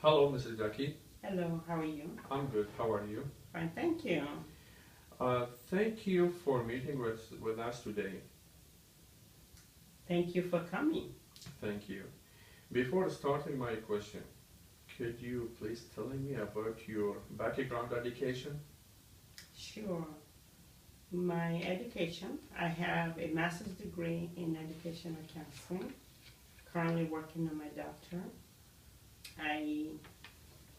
Hello, Mrs. Jackie. Hello, how are you? I'm good. How are you? Fine, thank you. Thank you for meeting with us today. Thank you for coming. Thank you. Before starting my question, could you please tell me about your background education? Sure. My education, I have a master's degree in educational counseling, currently working on my doctorate. I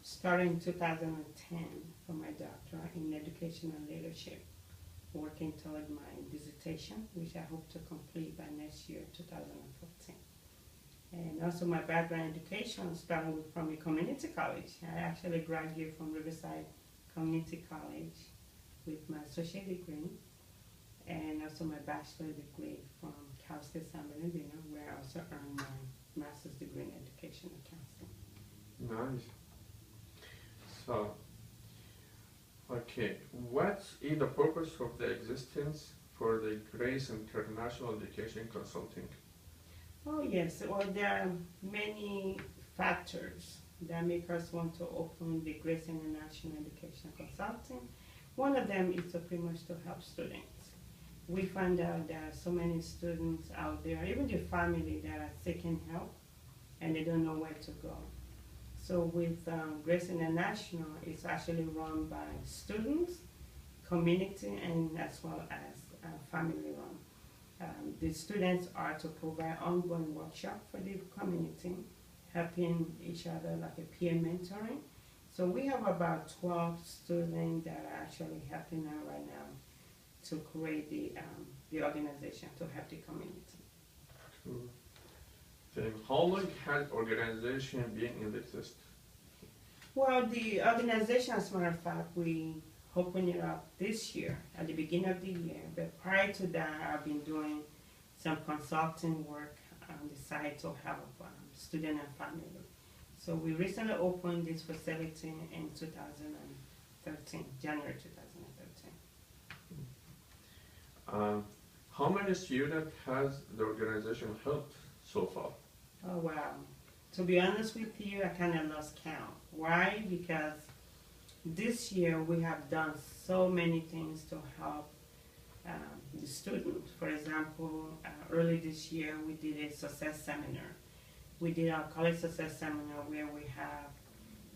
started in 2010 for my doctorate in educational leadership, working toward my dissertation, which I hope to complete by next year, 2014. And also my background education started from a community college. I actually graduated from Riverside Community College with my associate degree and also my bachelor degree from Cal State San Bernardino, where I also earned my master's degree in educational counseling. Nice. So, okay, what is the purpose of the existence for the Grace International Education Consulting? Oh yes, well there are many factors that make us want to open the Grace International Education Consulting. One of them is to pretty much to help students. We find out there are so many students out there, even the family that are seeking help and they don't know where to go. So with Grace International, it's actually run by students, community, and as well as family run. The students are to provide ongoing workshop for the community, helping each other like a peer mentoring. So we have about 12 students that are actually helping out right now to create the organization to help the community. Cool. Then how long has organization been in existence? Well, the organization, as a matter of fact, we opened it up this year, at the beginning of the year. But prior to that, I've been doing some consulting work on the side to help student and family. So we recently opened this facility in 2013, January 2013. How many students has the organization helped so far? Oh wow. To be honest with you, I kind of lost count. Why? Because this year we have done so many things to help the students. For example, early this year we did a success seminar. We did our college success seminar where we have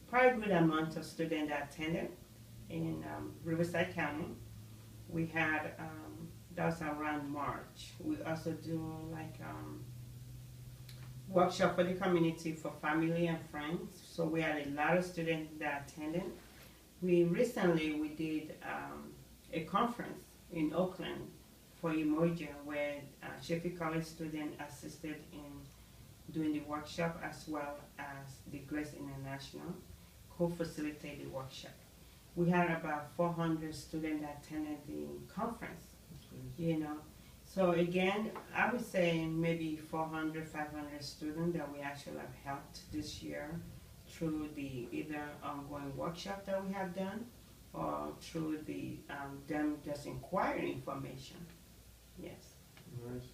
quite a good amount of students that attended in Riverside County. We had, that was around March. We also do like workshop for the community for family and friends. So we had a lot of students that attended. We did a conference in Oakland for Umoja where Sheffield College students assisted in doing the workshop as well as the Grace International co-facilitated the workshop. We had about 400 students that attended the conference, you know. So again, I would say maybe 400, 500 students that we actually have helped this year through the either ongoing workshop that we have done or through the them just inquiring information. Yes. Nice.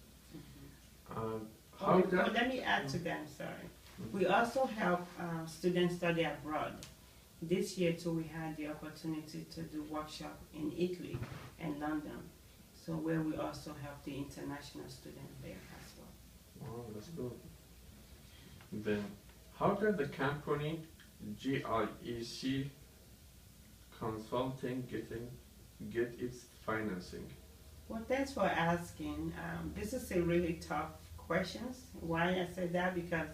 Let me add to that, sorry. We also help students study abroad. This year too we had the opportunity to do workshop in Italy and London. So where we also help the international students there as well. Wow, that's good. Then, how did the company GIEC Consulting get its financing? Well, thanks for asking. This is a really tough question. Why I said that? Because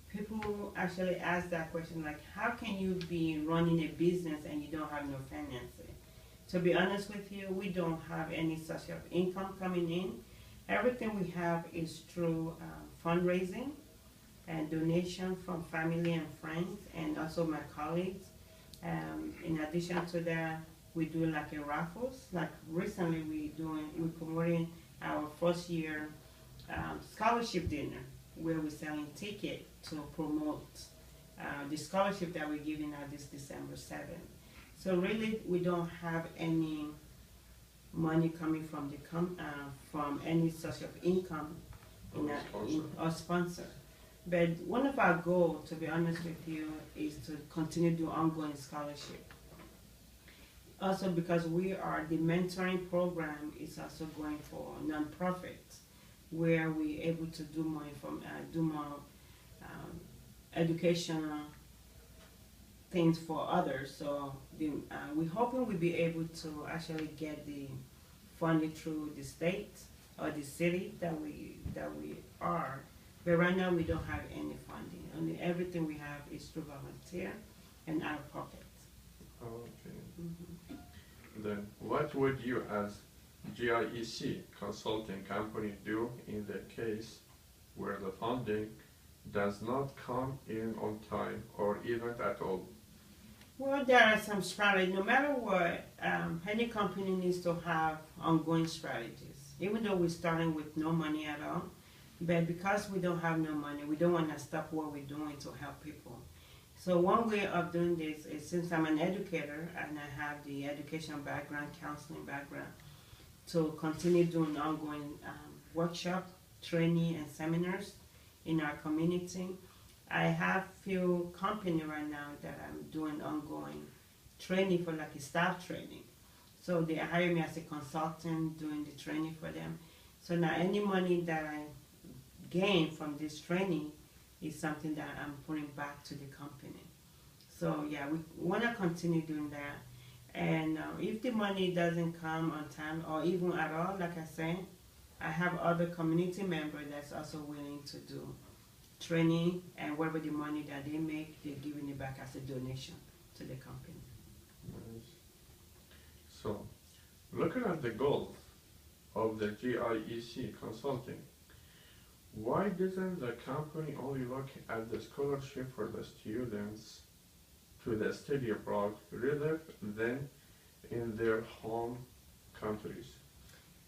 people actually ask that question, like, how can you be running a business and you don't have no financing? To be honest with you, we don't have any such of income coming in. Everything we have is through fundraising and donation from family and friends and also my colleagues. In addition to that, we do like a raffles. Like recently we're promoting our first year scholarship dinner where we're selling tickets to promote the scholarship that we're giving out this December 7th. So really, we don't have any money coming from from any source of income or sponsor. But one of our goals, to be honest with you, is to continue to do ongoing scholarship. Also, because the mentoring program is also going for nonprofits, where we're able to do more educational things for others. So we're hoping we'll be able to actually get the funding through the state or the city that we are. But right now we don't have any funding. Only everything we have is through volunteer and out of pocket. Okay. Mhm. Then what would you as GIEC consulting company do in the case where the funding does not come in on time or even at all? Well, there are some strategies. No matter what, any company needs to have ongoing strategies. Even though we're starting with no money at all, but because we don't have no money, we don't want to stop what we're doing to help people. So one way of doing this is, since I'm an educator and I have the education background, counseling background, to continue doing ongoing workshop, training, and seminars in our community. I have few company right now that I'm doing ongoing training for, like a staff training. So they hire me as a consultant doing the training for them. So now any money that I gain from this training is something that I'm putting back to the company. So yeah, we want to continue doing that. And if the money doesn't come on time or even at all, like I said, I have other community members that's also willing to do training, and whatever the money that they make, they're giving it back as a donation to the company. Nice. So, looking at the goals of the GIEC consulting, why doesn't the company only look at the scholarship for the students to the study abroad rather than in their home countries?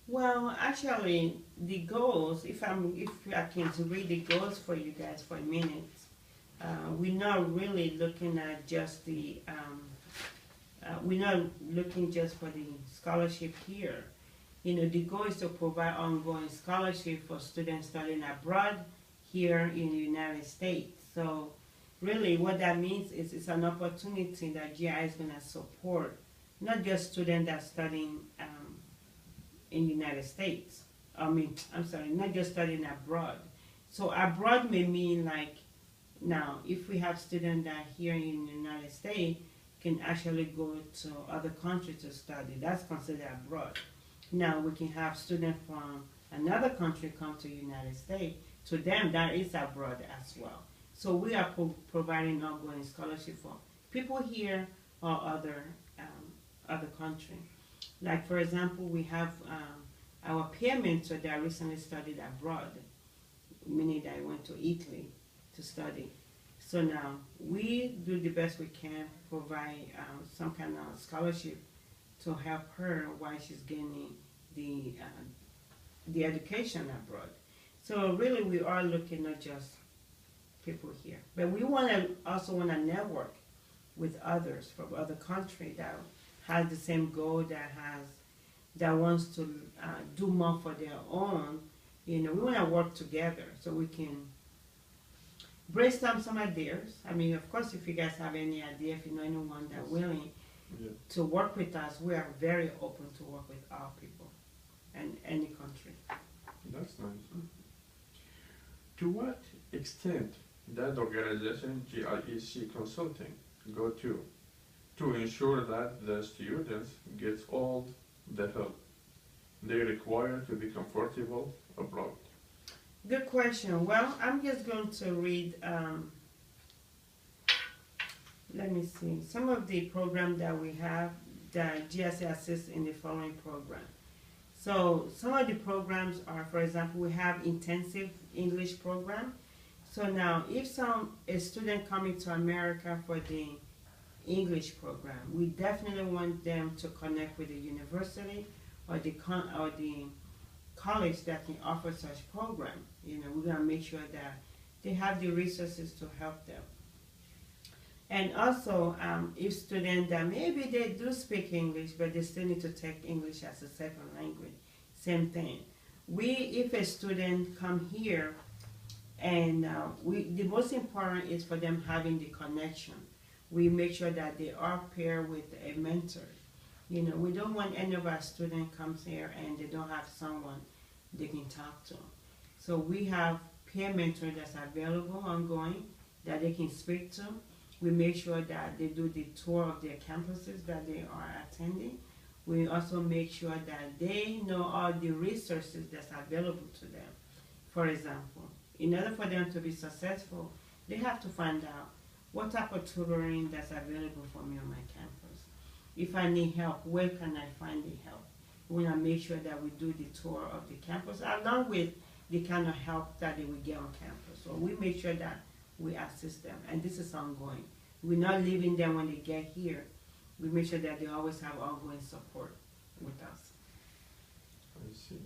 Well, actually, the goals, if I can to read the goals for you guys for a minute, we're not really looking at just we're not looking just for the scholarship here. You know, the goal is to provide ongoing scholarship for students studying abroad here in the United States. So really what that means is it's an opportunity that GI is going to support, not just students that are studying in the United States. Not just studying abroad. So abroad may mean like, now, if we have students that are here in the United States, can actually go to other countries to study. That's considered abroad. Now, we can have students from another country come to the United States. To them, that is abroad as well. So we are providing ongoing scholarship for people here or other country. Like, for example, we have our peer mentor that recently studied abroad, meaning that I went to Italy to study. So now we do the best we can, provide some kind of scholarship to help her while she's getting the education abroad. So really, we are looking not just people here, but we also want to network with others from other countries that has the same goal, that wants to do more for their own. You know, we want to work together so we can brainstorm some ideas. I mean, of course, if you guys have any idea, if you know anyone that's willing to work with us, we are very open to work with our people and any country. That's nice. Mm-hmm. To what extent does organization GIEC Consulting go to ensure that the students get all the help they require to be comfortable abroad? Good question. Well, I'm just going to read, let me see, some of the programs that we have that GIEC assists in the following program. So some of the programs are, for example, we have intensive English program. So now if a student coming to America for the English program, we definitely want them to connect with the university or the college that can offer such program. You know, we're going to make sure that they have the resources to help them. And also, if students that maybe they do speak English, but they still need to take English as a second language, same thing. If a student come here And the most important is for them having the connection. We make sure that they are paired with a mentor. You know, we don't want any of our students comes here and they don't have someone they can talk to. So we have peer mentor that's available ongoing that they can speak to. We make sure that they do the tour of their campuses that they are attending. We also make sure that they know all the resources that's available to them. For example, in order for them to be successful, they have to find out what type of tutoring that's available for me on my campus. If I need help, where can I find the help? We want to make sure that we do the tour of the campus along with the kind of help that they will get on campus. So we make sure that we assist them, and this is ongoing. We're not leaving them when they get here. We make sure that they always have ongoing support with us. I see.